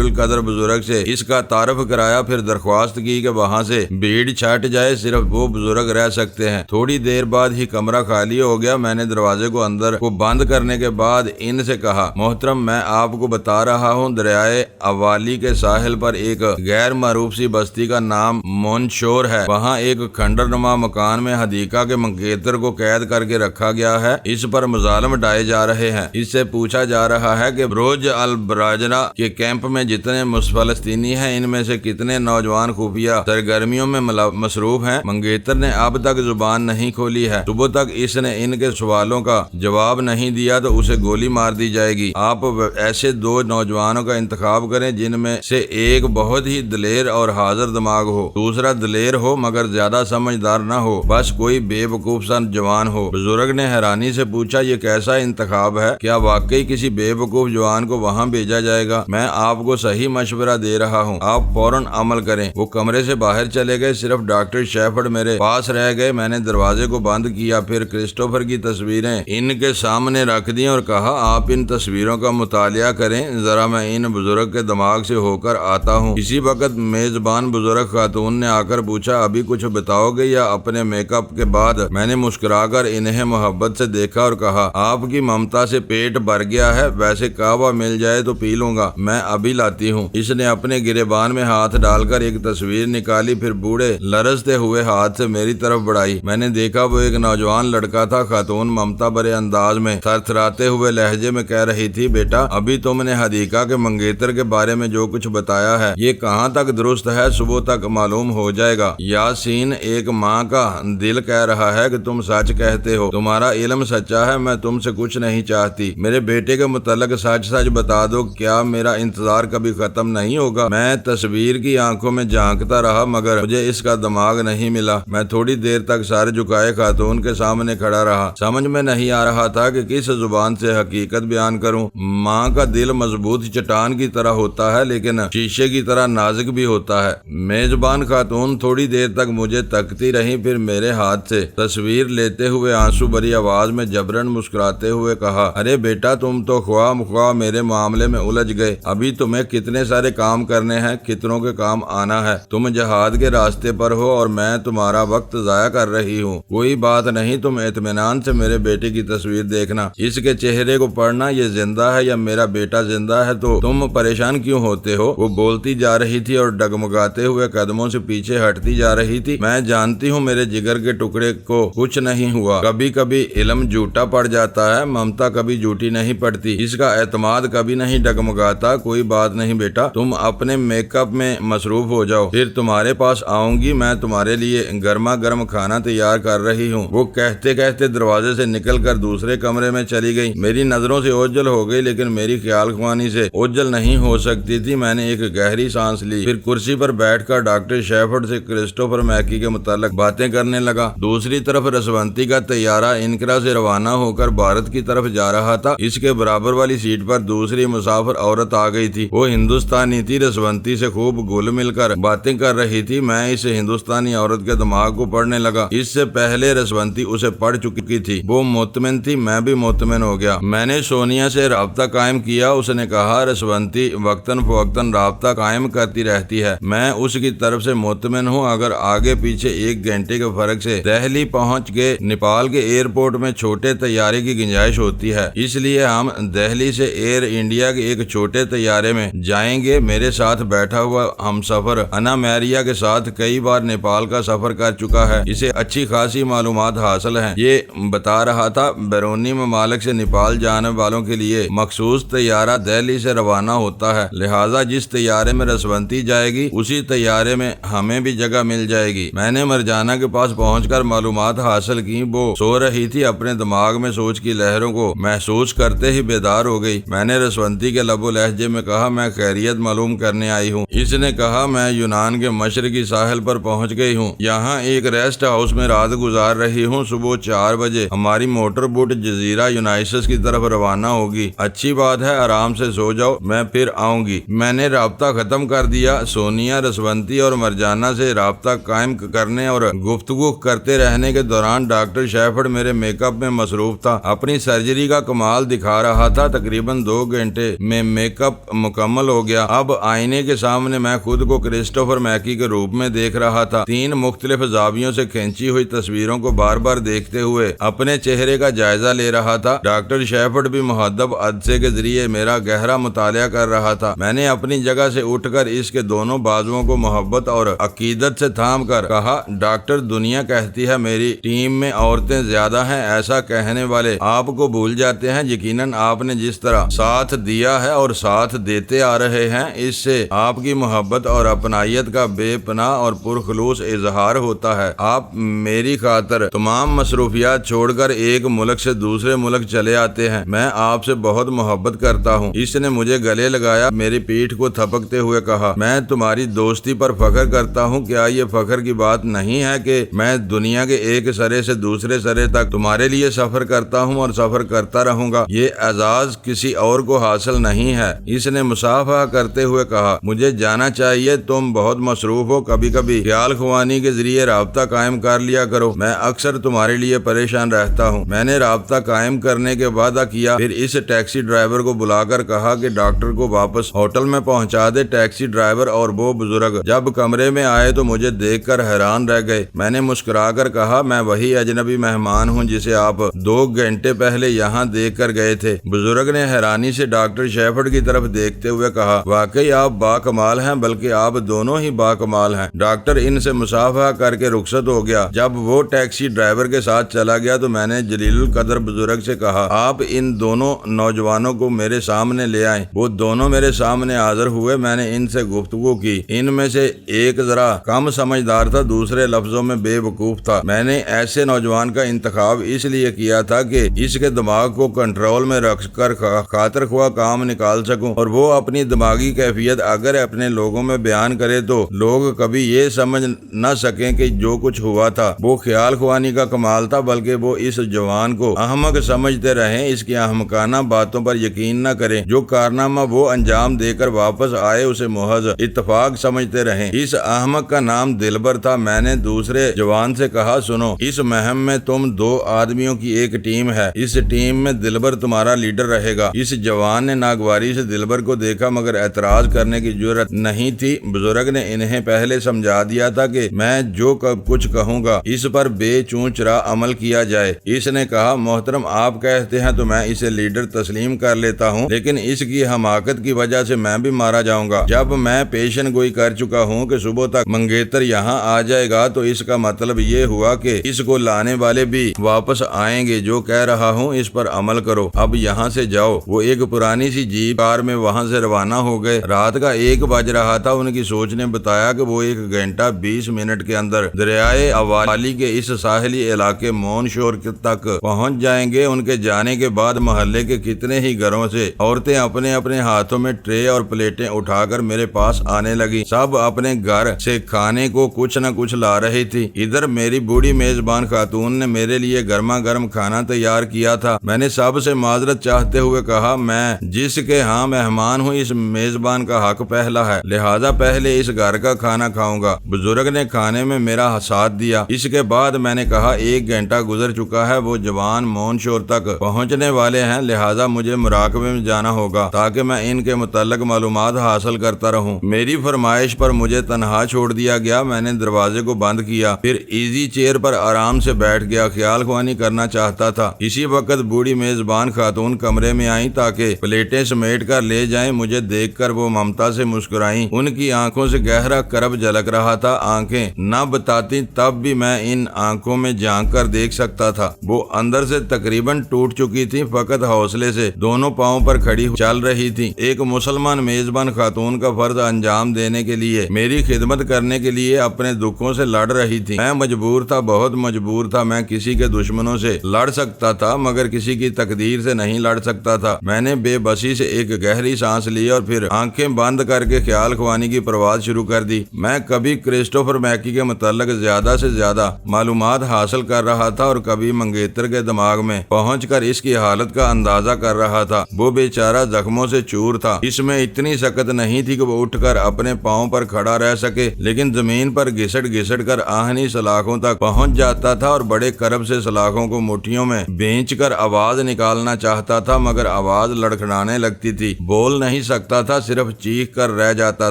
S1: القدر بزرگ سے اس کا تعارف کرایا، پھر درخواست کی کہ وہاں سے بھیڑ چھٹ جائے، صرف وہ بزرگ رہ سکتے ہیں۔ تھوڑی دیر بعد ہی کمرہ خالی ہو گیا۔ میں نے دروازے کو اندر کو بند کرنے کے بعد ان سے کہا، محترم، میں آپ کو بتا رہا ہوں، دریائے اوالی کے ساحل پر ایک غیر معروف سی بستی کا نام مونشور ہے۔ وہاں ایک کھنڈر نما مکان میں حدیقہ کے منگیتر کو قید کر کے رکھا گیا ہے۔ اس پر مظالم ڈائے جا رہے ہیں۔ اس سے پوچھا جا رہا ہے کہ بروج البراجنا کے کیمپ میں جتنے فلسطینی ہیں، ان میں سے کتنے نوجوان خفیہ سرگرمیوں میں مصروف ہیں۔ منگیتر نے اب تک زبان نہیں کھولی ہے۔ صبح تک اس نے ان کے سوالوں کا جواب نہیں دیا تو اسے گولی مار دی جائے گی۔ آپ ایسے 2 نوجوانوں کا انتخاب کریں جن میں سے ایک بہت ہی دلیر اور حاضر دماغ ہو، دوسرا دلیر ہو مگر زیادہ سمجھدار نہ ہو، بس کوئی بے وقوف سا جوان ہو۔ بزرگ نے حیرانی سے پوچھا، یہ کیسا انتخاب ہے؟ کیا واقعی کسی بے وقوف جوان کو وہاں بھیجا جائے گا؟ میں آپ کو صحیح مشورہ دے رہا ہوں، آپ فوراً عمل کریں۔ وہ کمرے سے باہر چلے گئے، صرف ڈاکٹر شیفرڈ میرے پاس رہ گئے۔ میں نے دروازے کو بند کیا، پھر کرسٹوفر کی تصویریں ان کے سامنے رکھ دیں اور کہا، آپ ان تصویروں کا مطالعہ کریں، ذرا میں ان بزرگ کے دماغ سے ہو کر آتا ہوں۔ اسی وقت میزبان بزرگ خاتون نے آ کر پوچھا، ابھی کچھ بتاؤ گے یا اپنے میک اپ کے بعد؟ میں نے مسکرا کر انہیں محبت سے دیکھا اور کہا، آپ کی ممتا سے پیٹ بھر گیا ہے، ویسے قہوہ مل جائے تو پی لوں گا، میں ابھی لاتی ہوں۔ اس نے اپنے گریبان میں ہاتھ ڈال کر ایک تصویر نکالی، پھر بوڑھے لرزتے ہوئے ہاتھ سے میری طرف بڑھائی۔ میں نے دیکھا وہ ایک نوجوان لڑکا تھا، خاتون ممتا برے انداز میں تھرتھراتے ہوئے لہجے میں کہہ رہی تھی، بیٹا ابھی تم نے حدیقہ کے منگیتر کے بارے میں جو کچھ بتایا ہے یہ کہاں تک درست ہے، صبح تک معلوم ہو جائے گا۔ یاسین، ایک ماں کا دل کہہ رہا ہے کہ تم سچ کہتے ہو، تمہارا علم سچا ہے، میں تم سے کچھ نہیں چاہتی، میرے بیٹے کے متعلق سچ سچ بتا دو، کیا میرا انتظار کبھی ختم نہیں ہوگا؟ میں تصویر کی آنکھوں میں جھانکتا رہا مگر مجھے اس کا دماغ نہیں ملا۔ میں تھوڑی دیر تک سر جھکائے خاتون کے سامنے کھڑا رہا، سمجھ میں نہیں آ رہا تھا کہ کس زبان سے حقیقت بیان کروں۔ ماں کا دل مضبوط چٹان کی طرح ہوتا ہے لیکن شیشے کی طرح نازک بھی ہوتا ہے۔ میزبان خاتون تھوڑی دیر تک مجھے تکتی رہی، پھر میرے ہاتھ سے تصویر لیتے ہوئے آنسو بھری آواز میں جبرن مسکراتے ہوئے کہا، ارے بیٹا تم تو خواہ مخواہ میرے معاملے میں الجھ گئے، ابھی تمہیں کتنے سارے کام کرنے ہیں، کتنوں کے کام آنا ہے، تم جہاد کے راستے پر ہو اور میں تمہارا وقت ضائع کر رہی ہوں۔ کوئی بات نہیں، تم اطمینان سے میرے بیٹے کی تصویر دیکھنا، اس کے چہرے کو پڑھنا، یہ زندہ ہے یا میرا بیٹا زندہ ہے تو تم پریشان کیوں ہوتے ہو؟ وہ بولتی جا رہی تھی اور ڈگمگاتے ہوئے قدموں سے پیچھے ہٹتی جا رہی تھی۔ میں جانتی ہوں میرے جگر کے ٹکڑے کو کچھ نہیں ہوا، کبھی کبھی علم جھوٹا پڑ جاتا ہے، ممتا کبھی جھوٹی نہیں پڑتی، اس کا اعتماد کبھی نہیں ڈگمگاتا۔ کوئی بات نہیں بیٹا، تم اپنے میک اپ میں مصروف ہو جاؤ، پھر تمہارے پاس آؤں گی، میں تمہارے لیے گرما گرم کھانا تیار کر رہی ہوں۔ وہ کہتے کہتے دروازے سے نکل کر دوسرے کمرے میں چلی گئی۔ میری نظروں سے اوجھل ہو گئی لیکن میری خیال خوانی سے اوجھل نہیں ہو سکتی تھی۔ میں نے ایک گہری سانس لی، پھر کرسی پر بیٹھ کر ڈاکٹر شیفرڈ سے کرسٹوفر میکی کے متعلق باتیں کرنے لگا۔ دوسری طرف رسونتی کا طیارہ انقرہ سے روانہ ہو کر بھارت کی طرف جا رہا تھا۔ اس کے برابر والی سیٹ پر دوسری مسافر عورت آ گئی تھی، وہ ہندوستانی تھی، رسونتی سے خوب گل مل کر باتیں کر رہی تھی۔ میں اس ہندوستانی عورت کے دماغ کو پڑھنے لگا، اس سے پہلے رسونتی اسے پڑھ چکی تھی۔ وہ مطمئن تھی، میں بھی مطمئن ہو گیا۔ میں نے سونیا سے رابطہ قائم کیا، اس نے کہا رسونتی وقتاً فوقتاً رابطہ قائم کرتی رہتی ہے، میں اس کی طرف سے مطمئن ہوں۔ اگر آگے پیچھے 1 گھنٹے کے فرق سے دہلی پہنچ کے نیپال کے ایئرپورٹ میں چھوٹے طیارے کی گنجائش ہوتی ہے، اس لیے ہم دہلی سے ایئر انڈیا کے ایک چھوٹے طیارے میں جائیں گے۔ میرے ساتھ بیٹھا ہوا ہم سفر انا میریا کے ساتھ کئی بار نیپال کا سفر کر چکا ہے، اسے اچھی خاصی معلومات حاصل ہیں۔ یہ بتا رہا تھا بیرونی ممالک سے نیپال جانے والوں کے لیے مخصوص طیارہ دہلی سے روانہ ہوتا ہے، لہٰذا جس طیارے میں رسونتی جائے گی اسی طیارے میں ہمیں بھی جگہ مل جائے گی۔ میں نے مرجانہ کے پاس پہنچ کر معلومات حاصل کی، وہ سو رہی تھی، اپنے دماغ میں سوچ کی لہروں کو محسوس کرتے ہی بیدار ہو گئی۔ میں نے رسونتی کے لب و لہجے میں کہا، میں خیریت معلوم کرنے آئی ہوں۔ اس نے کہا، میں یونان کے مشرقی ساحل پر پہنچ گئی ہوں، یہاں ایک ریسٹ ہاؤس میں رات گزار رہی ہوں، صبح 4 بجے ہماری موٹر بوٹ جزیرہ یونائسس کی طرف روانہ ہوگی۔ اچھی بات ہے، آرام سے سو جاؤ، میں پھر آؤں گی۔ میں نے رابطہ ختم کر دیا۔ سونیا، رسونتی اور مرجانہ سے رابطہ قائم کرنے اور گفتگو کرتے رہنے کے دوران ڈاکٹر شیفرڈ میرے میک اپ میں مصروف تھا، اپنی سرجری کا کمال دکھا رہا تھا۔ تقریباً 2 گھنٹے میں میک اپ مکمل ہو گیا۔ اب آئینے کے سامنے میں خود کو کرسٹوفر میکی کے روپ میں دیکھ رہا تھا، 3 مختلف زاویوں سے کھینچی ہوئی تصویروں کو بار بار دیکھتے ہوئے اپنے چہرے کا جائزہ لے رہا تھا۔ ڈاکٹر شیفرڈ بھی مہذب عدسے کے ذریعے میرا گہرا مطالعہ کر رہا تھا۔ میں نے اپنی جگہ سے اٹھ کر اس کے دونوں بازوؤں کو محبت اور عقیدت سے تھام کر کہا، ڈاکٹر دنیا کہتی ہے میری ٹیم میں عورتیں زیادہ ہیں، ایسا کہنے والے آپ کو بھول جاتے ہیں۔ یقیناً آپ نے جس طرح ساتھ دیا ہے اور ساتھ دیتے آ رہے ہیں، اس سے آپ کی محبت اور اپنائیت کا بے پناہ اور پرخلوص اظہار ہوتا ہے۔ آپ میری خاطر تمام مصروفیات چھوڑ کر ایک ملک سے دوسرے ملک چلے آتے ہیں، میں آپ سے بہت محبت کرتا ہوں۔ اس نے مجھے گلے لگایا، میری پیٹھ کو تھپکتے ہوئے کہا، میں تمہاری دوستی پر فخر کرتا ہوں۔ کیا یہ فخر کی بات نہیں ہے کہ میں دنیا کے ایک سرے سے دوسرے سرے تک تمہارے لیے سفر کرتا ہوں اور سفر کرتا رہوں گا؟ یہ اعزاز کسی اور کو حاصل نہیں ہے۔ اس نے مصافحہ کرتے ہوئے کہا، مجھے جانا چاہیے، تم بہت مصروف ہو، کبھی کبھی خیال خوانی کے ذریعے رابطہ قائم کر لیا کرو، میں اکثر تمہارے لیے پریشان رہتا ہوں۔ میں نے رابطہ قائم کرنے کے وعدہ کیا، پھر اس ٹیکسی ڈرائیور کو بلا کر کہا کہ ڈاکٹر کو واپس ہوٹل میں پہنچا دے۔ ٹیکسی ڈرائیور اور وہ بزرگ جب کمرے میں آئے تو مجھے دیکھ کر حیران رہ گئے۔ میں نے مسکرا کر کہا، میں وہی اجنبی مہمان ہوں جسے آپ 2 گھنٹے پہلے یہاں دیکھ کر گئے تھے۔ بزرگ نے حیرانی سے ڈاکٹر شیفرڈ کی طرف دیکھتے ہوئے کہا، واقعی آپ باکمال ہیں، بلکہ آپ دونوں ہی باکمال ہیں۔ ڈاکٹر ان سے مصافحہ کر کے رخصت ہو گیا۔ جب وہ ٹیکسی ڈرائیور کے ساتھ چلا چلا گیا تو میں نے جلیل القدر بزرگ سے کہا آپ ان دونوں نوجوانوں کو میرے سامنے لے آئیں۔ وہ دونوں میرے سامنے حاضر ہوئے۔ میں نے ان سے گفتگو کی۔ ان میں سے ایک ذرا کم سمجھدار تھا، دوسرے لفظوں میں بے وقوف تھا۔ میں نے ایسے نوجوان کا انتخاب اس لیے کیا تھا کہ اس کے دماغ کو کنٹرول میں رکھ کر خاطر خواہ کام نکال سکوں، اور وہ اپنی دماغی کیفیت اگر اپنے لوگوں میں بیان کرے تو لوگ کبھی یہ سمجھ نہ سکیں کہ جو کچھ ہوا تھا وہ خیال خوانی کا کمال تھا، بلکہ وہ اس جوان کو احمق سمجھتے رہیں، اس کی احمقانہ باتوں پر یقین نہ کریں، جو کارنامہ وہ انجام دے کر واپس آئے اسے محض اتفاق سمجھتے رہیں۔ اس احمق کا نام دلبر تھا۔ میں نے دوسرے جوان سے کہا سنو، اس مہم میں تم 2 آدمیوں کی ایک ٹیم ہے، اس ٹیم میں دلبر تمہارا لیڈر رہے گا۔ اس جوان نے ناگواری سے دلبر کو دیکھا مگر اعتراض کرنے کی جرأت نہیں تھی۔ بزرگ نے انہیں پہلے سمجھا دیا تھا کہ میں جو کچھ کہوں گا اس پر بے چون چرا عمل کیا جائے۔ اس نے کہا محترم آپ کہتے ہیں تو میں اسے لیڈر تسلیم کر لیتا ہوں، لیکن اس کی حماقت کی وجہ سے میں بھی مارا جاؤں گا۔ جب میں پیشن گوئی کر چکا ہوں کہ صبح تک منگیتر یہاں آ جائے گا تو اس کا مطلب یہ ہوا کہ اس کو لانے والے بھی واپس آئیں گے۔ جو کہہ رہا ہوں اس پر عمل کرو، اب یہاں سے جاؤ۔ وہ ایک پرانی سی جیپ کار میں وہاں سے روانہ ہو گئے۔ رات کا 1 بج رہا تھا۔ ان کی سوچ نے بتایا کہ وہ 1 گھنٹہ 20 منٹ کے اندر دریائے اوالی کے اس ساحلی علاقے مون شور تک پہنچ جائیں گے۔ ان کے جانے کے بعد محلے کے کتنے ہی گھروں سے عورتیں اپنے اپنے ہاتھوں میں ٹرے اور پلیٹیں اٹھا کر میرے پاس آنے لگی۔ سب اپنے گھر سے کھانے کو کچھ نہ کچھ لا رہی تھی۔ ادھر میری بوڑھی میزبان خاتون نے میرے لیے گرما گرم کھانا تیار کیا تھا۔ میں نے سب سے معذرت چاہتے ہوئے کہا میں جس کے ہاں مہمان ہوں اس میزبان کا حق پہلا ہے، لہذا پہلے اس گھر کا کھانا کھاؤں گا۔ بزرگ نے کھانے میں میرا ساتھ دیا۔ اس کے بعد میں نے کہا 1 گھنٹہ گزر چکا ہے، وہ جوان مون شور تک پہنچنے والے ہیں، لہذا مجھے مراقبے میں جانا ہوگا تاکہ میں ان کے متعلق معلومات حاصل کرتا رہوں۔ میری فرمائش پر مجھے تنہا چھوڑ دیا گیا۔ میں نے دروازے کو بند کیا، پھر ایزی چیئر پر آرام سے بیٹھ گیا، خیال خوانی کرنا چاہتا تھا۔ اسی وقت بوڑھی میزبان خاتون کمرے میں آئیں تاکہ پلیٹیں سمیٹ کر لے جائیں۔ مجھے دیکھ کر وہ ممتا سے مسکرائیں۔ ان کی آنکھوں سے گہرا کرب جھلک رہا تھا۔ آنکھیں نہ بتاتی تب بھی میں ان آنکھوں میں جھانک کر دیکھ سکتا تھا۔ وہ اندر سے تقریباً ٹوٹ چکی تھی، فقط حوصلے سے دونوں پاؤں پر کھڑی چل رہی تھی۔ ایک مسلمان میزبان خاتون کا فرض انجام دینے کے لیے، میری خدمت کرنے کے لیے اپنے دکھوں سے لڑ رہی تھی۔ میں مجبور تھا، بہت مجبور تھا۔ میں کسی کے دشمنوں سے لڑ سکتا تھا مگر کسی کی تقدیر سے نہیں لڑ سکتا تھا۔ میں نے بے بسی سے ایک گہری سانس لی اور پھر آنکھیں بند کر کے خیال خوانی کی پرواز شروع کر دی۔ میں کبھی کرسٹوفر میکی کے متعلق زیادہ سے زیادہ معلومات حاصل کر رہا تھا اور کبھی منگیتر کے دماغ میں پہنچ کر اس کی حالت کا اندازہ کر رہا تھا۔ وہ بیچارہ زخموں سے چور تھا۔ اس میں اتنی سکت نہیں تھی کہ وہ اٹھ کر اپنے پاؤں پر کھڑا رہ سکے، لیکن زمین پر گھسٹ گھسٹ کر آہنی سلاخوں تک پہنچ جاتا تھا اور بڑے کرب سے سلاخوں کو مٹھیوں میں بھینچ کر آواز نکالنا چاہتا تھا مگر آواز لڑکھڑانے لگتی تھی۔ بول نہیں سکتا تھا، صرف چیخ کر رہ جاتا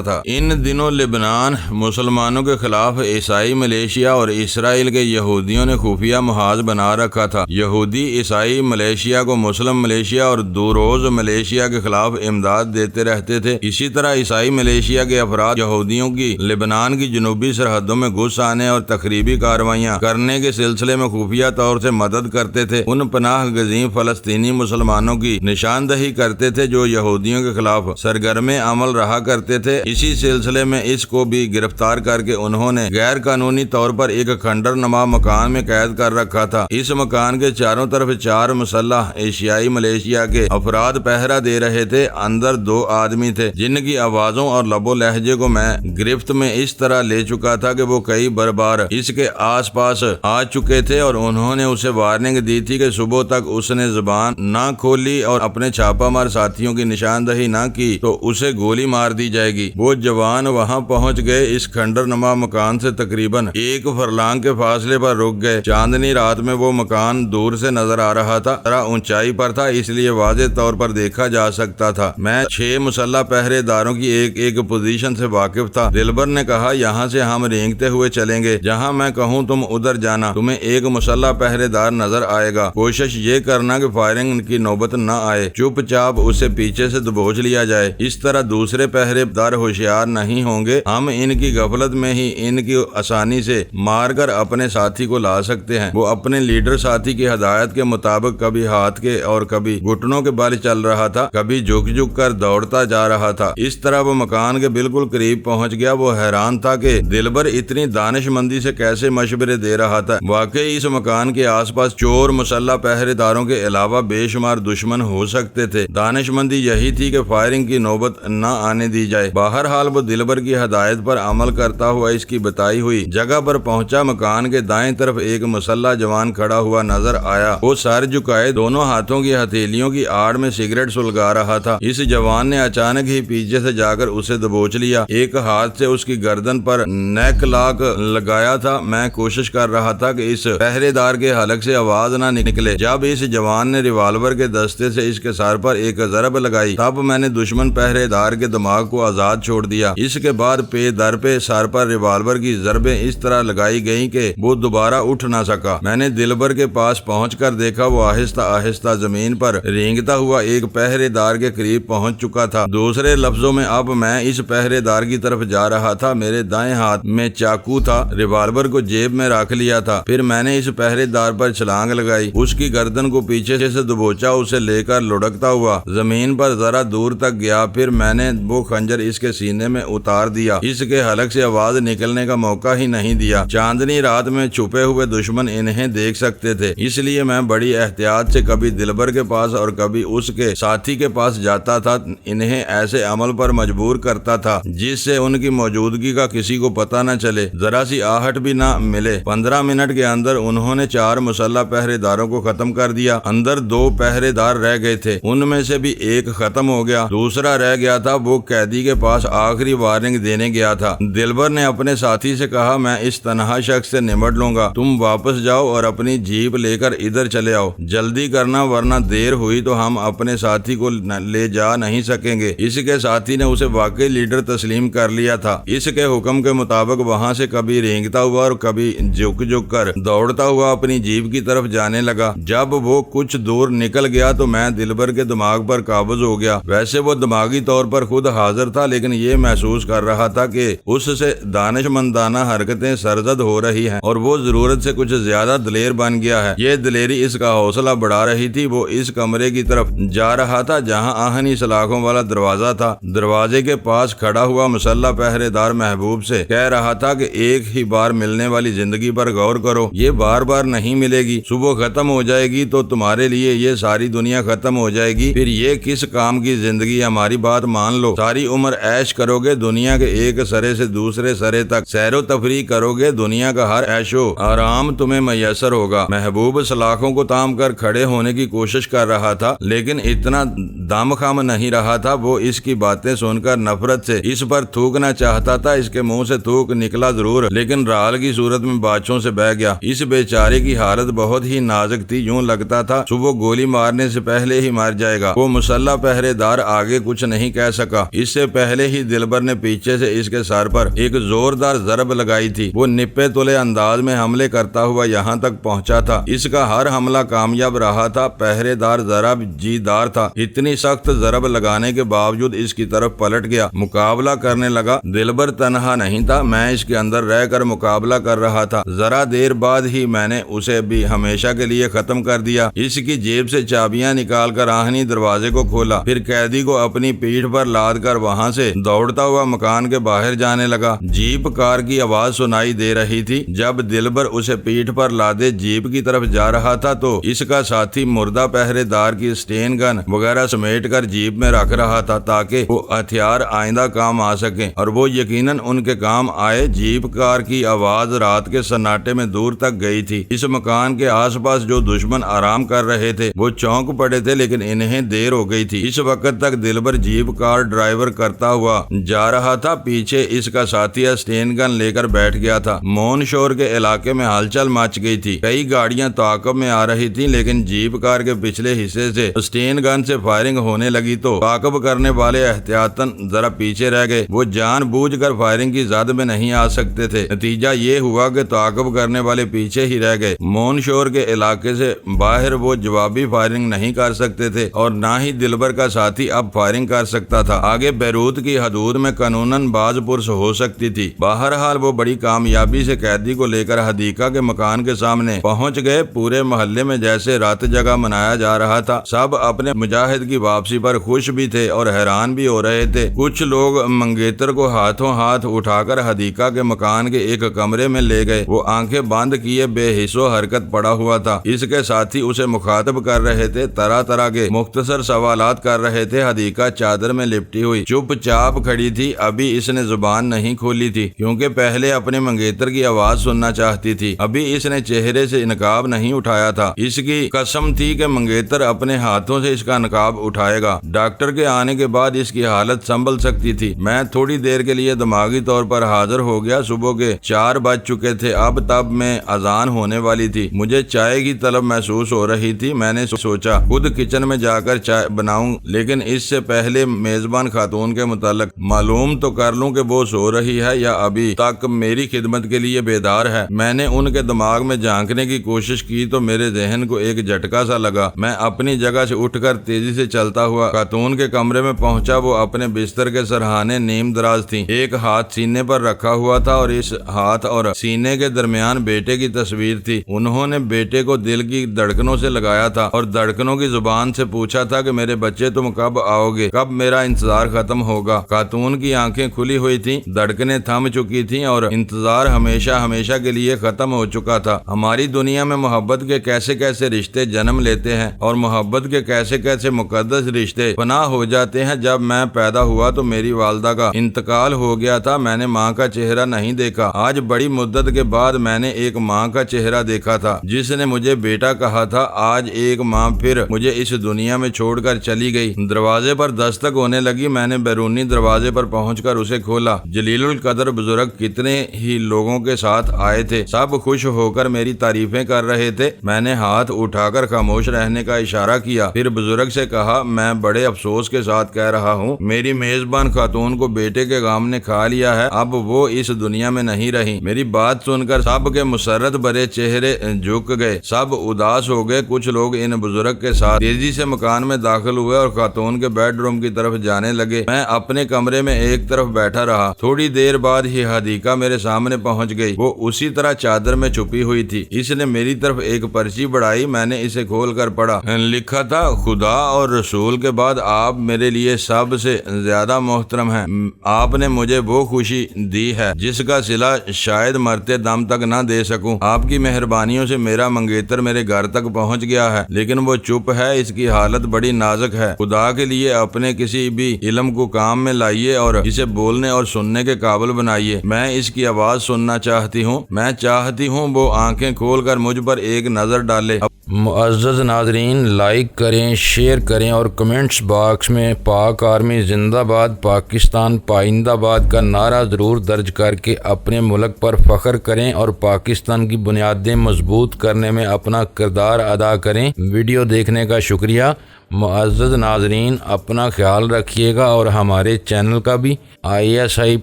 S1: تھا۔ ان دنوں لبنان مسلمانوں کے خلاف عیسائی ملیشیا اور اسرائیل کے یہودیوں نے خفیہ محاذ بنا رکھا تھا۔ یہودی عیسائی ملیشیا کو مسلم ملیشیا اور دوروز ملیشیا کے خلاف امداد دیتے رہتے تھے۔ اسی طرح عیسائی ملیشیا کے افراد یہودیوں کی لبنان کی جنوبی سرحدوں میں گھس آنے اور تخریبی کارروائیاں کرنے کے سلسلے میں خفیہ طور سے مدد کرتے تھے۔ ان پناہ گزین فلسطینی مسلمانوں کی نشاندہی کرتے تھے جو یہودیوں کے خلاف سرگرم عمل رہا کرتے تھے۔ اسی سلسلے میں اس کو بھی گرفتار کر کے انہوں نے غیر قانونی طور پر ایک کھنڈر نما مکان میں قید کر رکھا تھا۔ اس مکان کے چاروں طرف 4 مسلح ایشیائی ملیشیا کے افراد پہرا دے رہے تھے۔ اندر 2 آدمی تھے جن کی آوازوں اور لب و لہجے کو میں گرفت میں اس طرح لے چکا تھا کہ وہ کئی بار اس کے آس پاس آ چکے تھے اور انہوں نے اسے وارننگ دی تھی کہ صبح تک اس نے زبان نہ کھولی اور اپنے چھاپا مار ساتھیوں کی نشاندہی نہ کی تو اسے گولی مار دی جائے گی۔ وہ جوان وہاں پہنچ گئے۔ اس کھنڈر نما مکان سے تقریباً 1 فرلانگ کے فاصلے پر رک گئے۔ چاندنی رات میں وہ مکان دور سے نظر آ رہا تھا، ذرا اونچائی پر تھا اس لیے واضح طور پر دیکھا جا سکتا تھا۔ میں 6 مسلح پہرے داروں کی ایک پوزیشن سے واقف تھا۔ دلبر نے کہا یہاں سے ہم رینگتے ہوئے چلیں گے، جہاں میں کہوں تم ادھر جانا۔ تمہیں ایک مسلح پہرے دار نظر آئے گا، کوشش یہ کرنا کہ فائرنگ کی نوبت نہ آئے، چپ چاپ اسے پیچھے سے دبوچ لیا جائے۔ اس طرح دوسرے پہرے دار ہوشیار نہیں ہوں گے، ہم ان کی غفلت میں ہی ان کی آسانی سے مار کر اپنے ساتھی کو لا سکتے ہیں۔ وہ اپنے لیڈر ساتھی کی ہدایت کے مطابق کبھی ہاتھ کے اور کبھی گھٹنوں کے بل چل رہا تھا، کبھی جھک جھک کر دوڑتا جا رہا تھا۔ اس طرح وہ مکان کے بالکل قریب پہنچ گیا۔ وہ حیران تھا کہ دلبر اتنی دانش مندی سے کیسے مشورے دے رہا تھا۔ واقعی اس مکان کے آس پاس چور، مسلح پہرے داروں کے علاوہ بے شمار دشمن ہو سکتے تھے۔ دانش مندی یہی تھی کہ فائرنگ کی نوبت نہ آنے دی جائے۔ بہرحال وہ دلبر کی ہدایت پر عمل کرتا ہوا اس کی بتائی ہوئی جگہ پر پہنچا۔ مکان کے دائیں طرف ایک مسلح جوان کھڑا ہوا نظر آیا۔ وہ سر جھکائے دونوں ہاتھوں کی ہتھیلیوں کی آڑ میں سگریٹ سلگا رہا تھا۔ اس جوان نے اچانک ہی پیچھے سے جا کر اسے دبوچ لیا، ایک ہاتھ سے اس کی گردن پر نیک لاک لگایا تھا۔ میں کوشش کر رہا تھا کہ اس پہرے دار کے حلق سے آواز نہ نکلے۔ جب اس جوان نے ریوالور کے دستے سے اس کے سر پر ایک ضرب لگائی، تب میں نے دشمن پہرے دار کے دماغ کو آزاد چھوڑ دیا۔ اس کے بعد پے در پہ سر پر ریوالور کی ضربیں اس طرح لگائی گئیں کہ وہ دوبارہ اٹھ نہ سکا۔ میں نے دلبر کے پاس پہنچ کر دیکھا وہ آہستہ آہستہ زمین پر رینگتا ہوا ایک پہرے دار کے قریب پہنچ چکا تھا۔ دوسرے لفظوں میں اب میں اس پہرے دار کی طرف جا رہا تھا۔ میرے دائیں ہاتھ میں چاقو تھا، ریوالور کو جیب میں رکھ لیا تھا۔ پھر میں نے اس پہرے دار پر چھلانگ لگائی، اس کی گردن کو پیچھے سے دبوچا، اسے لے کر لڑکتا ہوا زمین پر ذرا دور تک گیا۔ پھر میں نے وہ خنجر اس کے سینے میں اتار دیا، اس کے حلق سے آواز نکلنے کا موقع ہی نہیں دیا۔ چاندنی رات میں چھپے ہوئے دشمن انہیں دیکھ سکتے تھے، اس لیے میں بڑی احتیاط سے کبھی دلبر کے پاس اور کبھی اس کے ساتھی کے پاس جاتا تھا۔ انہیں ایسے عمل پر مجبور کرتا تھا جس سے ان کی موجودگی کا کسی کو پتہ نہ چلے، ذرا سی آہٹ بھی نہ ملے۔ 15 منٹ کے اندر انہوں نے 4 مسلح پہرے داروں کو ختم کر دیا۔ اندر 2 پہرے دار رہ گئے تھے، ان میں سے بھی ایک ختم ہو گیا، دوسرا رہ گیا تھا۔ وہ قیدی کے پاس آخری وارننگ دینے گیا تھا۔ دلبر نے اپنے ساتھی سے کہا، میں اس تنہا شخص سے نمٹ لوں گا، تم واپس جاؤ اور اپنی جیپ لے کر ادھر چلے آؤ، جلدی کرنا ورنہ دیر ہوئی تو ہم اپنے ساتھی کو لے جا نہیں سکیں گے۔ اس کے ساتھی نے اسے واقعی لیڈر تسلیم کر لیا تھا۔ اس کے حکم کے مطابق وہاں سے کبھی رینگتا ہوا اور کبھی جھک جھک کر دوڑتا ہوا اپنی جیپ کی طرف جانے لگا۔ جب وہ کچھ دور نکل گیا تو میں دلبر کے دماغ پر قابض ہو گیا۔ ویسے وہ دماغی طور پر خود حاضر تھا، لیکن یہ محسوس کر رہا تھا کہ اس سے دانش مندانہ حرکتیں سرزد ہو رہی ہیں اور وہ ضرورت سے کچھ زیادہ دلیر بن گیا ہے۔ یہ دلیری اس کا حوصلہ بڑھا رہی تھی۔ وہ اس کمرے کی طرف جا رہا تھا جہاں آہنی سلاخوں والا دروازہ تھا۔ دروازے کے پاس کھڑا ہوا مسلح پہرے دار محبوب سے کہہ رہا تھا کہ ایک ہی بار ملنے والی زندگی پر غور کرو، یہ بار بار نہیں ملے گی۔ صبح ختم ہو جائے گی تو تمہارے لیے یہ ساری دنیا ختم ہو جائے گی، پھر یہ کس کام کی زندگی؟ ہماری بات مان لو، ساری عمر عیش کرو گے، دنیا کے ایک سرے سے دوسرے سرے تک سیر و تفریح کرو گے، دنیا کا ہر عیش و آرام تمہیں میسر ہوگا۔ محبوب سلاخوں کو تام کر کھڑے ہونے کی کوشش کر رہا تھا، لیکن اتنا دم خم نہیں رہا تھا۔ وہ اس کی باتیں سن کر نفرت سے اس پر تھوکنا چاہتا تھا۔ اس کے منہ سے تھوک نکلا ضرور، لیکن رال کی صورت میں باچھوں سے بہہ گیا۔ اس بیچارے کی حالت بہت ہی نازک تھی، یوں لگتا تھا صبح گولی مارنے سے پہلے ہی مر جائے گا۔ وہ مسلح پہرے دار آگے کچھ نہیں کہہ سکا۔ اس سے پہلے ہی دلبر نے پیچھے سے اس کے سر پر ایک زوردار ضرب لگائی تھی۔ وہ نپے تلے انداز میں حملے کرتا ہوا یہاں تک پہنچا تھا۔ اس کا ہر حملہ کامیاب رہا تھا۔ پہرے دار ذرا جی دار تھا، اتنی سخت ضرب لگانے کے باوجود اس کی طرف پلٹ گیا، مقابلہ کرنے لگا۔ دلبر تنہا نہیں تھا، میں اس کے اندر رہ کر مقابلہ کر رہا تھا۔ ذرا دیر بعد ہی میں نے اسے بھی ہمیشہ کے لیے ختم کر دیا۔ اس کی جیب سے چابیاں نکال کر آہنی دروازے کو کھولا، پھر قیدی کو اپنی پیٹھ پر لاد کر وہاں سے دوڑتا ہوا مکان کے باہر جانے لگا۔ جیپ کار کی آواز سنائی دے رہی تھی۔ جب دلبر اسے پیٹھ پر لادے جیپ کی طرف جا رہا تھا تو اس کا ساتھی مردہ پہرے دار کی اسٹین گن وغیرہ سمیٹ کر جیپ میں رکھ رہا تھا تاکہ وہ ہتھیار آئندہ کام آ سکیں، اور وہ یقیناً ان کے کام آئے۔ جیپ کار کی آواز رات کے سناٹے میں دور تک گئی تھی۔ اس مکان کے آس پاس جو دشمن آرام کر رہے تھے وہ چونک پڑے تھے، لیکن انہیں دیر ہو گئی تھی۔ اس وقت تک دلبر جیپ کار ڈرائیور کرتا ہوا جا رہا تھا، پیچھے اس کا ساتھی اسٹین گن لے کر بیٹھ گیا تھا۔ مون شور کے علاقے میں ہلچل مچ گئی تھی، کئی گاڑیاں تعاقب میں آ رہی تھیں، لیکن جیپ کار کے پچھلے حصے سے اسٹین گن سے فائرنگ ہونے لگی تو تعاقب کرنے والے احتیاطاً ذرا پیچھے رہ گئے۔ وہ جان بوجھ کر فائرنگ کی زد میں نہیں آ سکتے تھے۔ نتیجہ یہ ہوا کہ تعاقب کرنے والے پیچھے ہی رہ گئے۔ مون شور کے علاقے سے باہر وہ جوابی فائرنگ نہیں کر سکتے تھے اور نہ ہی دلبر کا ساتھی اب فائرنگ کر سکتا تھا۔ آگے بیروت کی حدود میں قانوناً باز پرس ہو سکتی تھی۔ بہرحال وہ بڑی کامیابی سے قیدی کو لے کر حدیقہ کے مکان کے سامنے پہنچ گئے۔ پورے محلے میں جیسے رات جگہ منایا جا رہا تھا۔ سب اپنے مجاہد کی واپسی پر خوش بھی تھے اور حیران بھی ہو رہے تھے۔ کچھ لوگ منگیتر کو ہاتھوں ہاتھ اٹھا کر حدیقہ کے مکان کے ایک کمرے میں لے گئے۔ وہ آنکھیں بند کیے بے حس و حرکت پڑا ہوا تھا۔ اس کے ساتھی اسے مخاطب کر رہے تھے، طرح طرح کے مختصر سوالات کر رہے تھے۔ حدیقہ چادر میں لپٹی ہوئی چپ چاپ کھڑی تھی۔ ابھی اس نے زبان نہیں کھولی تھی کیونکہ پہلے اپنے منگیتر کی آواز سننا چاہتی تھی۔ ابھی اس نے چہرے سے نقاب نہیں اٹھایا تھا۔ اس کی قسم تھی کہ منگیتر اپنے ہاتھوں سے اس کا نقاب اٹھائے گا۔ ڈاکٹر کے آنے کے بعد اس کی حالت سنبھل سکتی تھی۔ میں تھوڑی دیر کے لیے دماغی طور پر حاضر ہو گیا۔ صبح کے 4 بج چکے تھے۔ اب تب میں اذان ہونے والی تھی۔ مجھے چائے کی طلب محسوس ہو رہی تھی۔ میں نے سوچا خود کچن میں جا کر چائے بناؤں، لیکن اس سے پہلے میزبان خاتون کے متعلق معلوم تو کر لوں کہ وہ سو رہی ہے یا ابھی تک میری خدمت کے لیے بیدار ہے۔ میں نے ان کے دماغ میں جھانکنے کی کوشش کی تو میرے ذہن کو ایک جھٹکا سا لگا۔ میں اپنی جگہ سے اٹھ کر تیزی سے چلتا ہوا خاتون کے کمرے میں پہنچا۔ وہ اپنے بستر کے سرہانے نیم دراز تھی۔ ایک ہاتھ سینے پر رکھا ہوا تھا اور اس ہاتھ اور سینے کے درمیان بیٹے کی تصویر تھی۔ انہوں نے بیٹے کو دل کی دھڑکنوں سے لگایا تھا اور دھڑکنوں کی زبان سے پوچھا تھا کہ میرے بچے تم کب آؤ گے، کب میرا انتظار ختم ہوگا۔ خاتون کی آنکھیں کھلی ہوئی تھیں، دھڑکنیں تھم چکی تھیں اور انتظار ہمیشہ ہمیشہ کے لیے ختم ہو چکا تھا۔ ہماری دنیا میں محبت کے کیسے کیسے رشتے جنم لیتے ہیں اور محبت کے کیسے کیسے مقدس رشتے فنا ہو جاتے ہیں۔ جب میں پیدا ہوا تو میری والدہ کا انتقال ہو گیا تھا۔ میں نے ماں کا چہرہ نہیں دیکھا۔ آج بڑی مدت کے بعد میں نے ایک ماں کا چہرہ دیکھا تھا جس نے مجھے بیٹا کہا تھا۔ آج ایک ماں پھر مجھے اس دنیا میں چھوڑ کر چلی گئی۔ دروازے پر دستک ہونے لگی۔ میں نے بیرونی دروازے پر پہنچ کر اسے کھولا۔ جلیل القدر بزرگ کتنے ہی لوگوں کے ساتھ آئے تھے۔ سب خوش ہو کر میری تعریفیں کر رہے تھے۔ میں نے ہاتھ اٹھا کر خاموش رہنے کا اشارہ کیا، پھر بزرگ سے کہا میں بڑے افسوس کے ساتھ کہہ رہا ہوں میری میزبان خاتون کو بیٹے کے غم نے کھا لیا ہے۔ اب وہ اس دنیا میں نہیں رہی۔ میری بات سن کر سب کے مسرت بھرے چہرے جھک گئے، سب اداس ہو گئے۔ کچھ لوگ ان بزرگ کے ساتھ تیزی سے مکان میں داخل ہوئے اور خاتون کے بیڈ روم کی طرف جانے لگے۔ میں اپنے کمرے میں ایک طرف بیٹھا رہا۔ تھوڑی دیر بعد ہی حدیقہ میرے سامنے پہنچ گئی۔ وہ اسی طرح چادر میں چھپی ہوئی تھی۔ اس نے میری طرف ایک پرچی بڑھائی۔ میں نے اسے کھول کر پڑھا۔ لکھا تھا خدا اور رسول کے بعد آپ میرے لیے سب سے زیادہ محترم ہیں۔ آپ نے مجھے وہ خوشی دی ہے جس کا صلہ شاید مرتے دم تک نہ دے سکوں۔ آپ کی مہربانیوں سے میرا منگیتر میرے گھر تک پہنچ گیا ہے، لیکن وہ چپ ہے۔ اس کی حالت بڑی نازک ہے۔ خدا کے لیے اپنے کسی بھی علم کو کام میں لائیے اور اسے بولنے اور سننے کے قابل بنائیے۔ میں اس کی آواز سننا چاہتی ہوں۔ میں چاہتی ہوں وہ آنکھیں کھول کر مجھ پر ایک نظر ڈالے۔ معزز ناظرین، لائک کریں، شیئر کریں اور کمنٹس باکس میں پاک آرمی زندہ باد، پاکستان پائندہ باد کا نعرہ ضرور درج کر کے اپنے ملک پر فخر کریں اور پاکستان کی بنیادیں مضبوط کرنے میں اپنا کردار ادا کریں۔ ویڈیو دیکھنے کا شکریہ۔ معزز ناظرین، اپنا خیال رکھیے گا اور ہمارے چینل کا بھی۔ ISI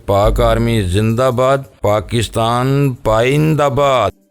S1: پاک آرمی زندہ باد، پاکستان پائندہ باد۔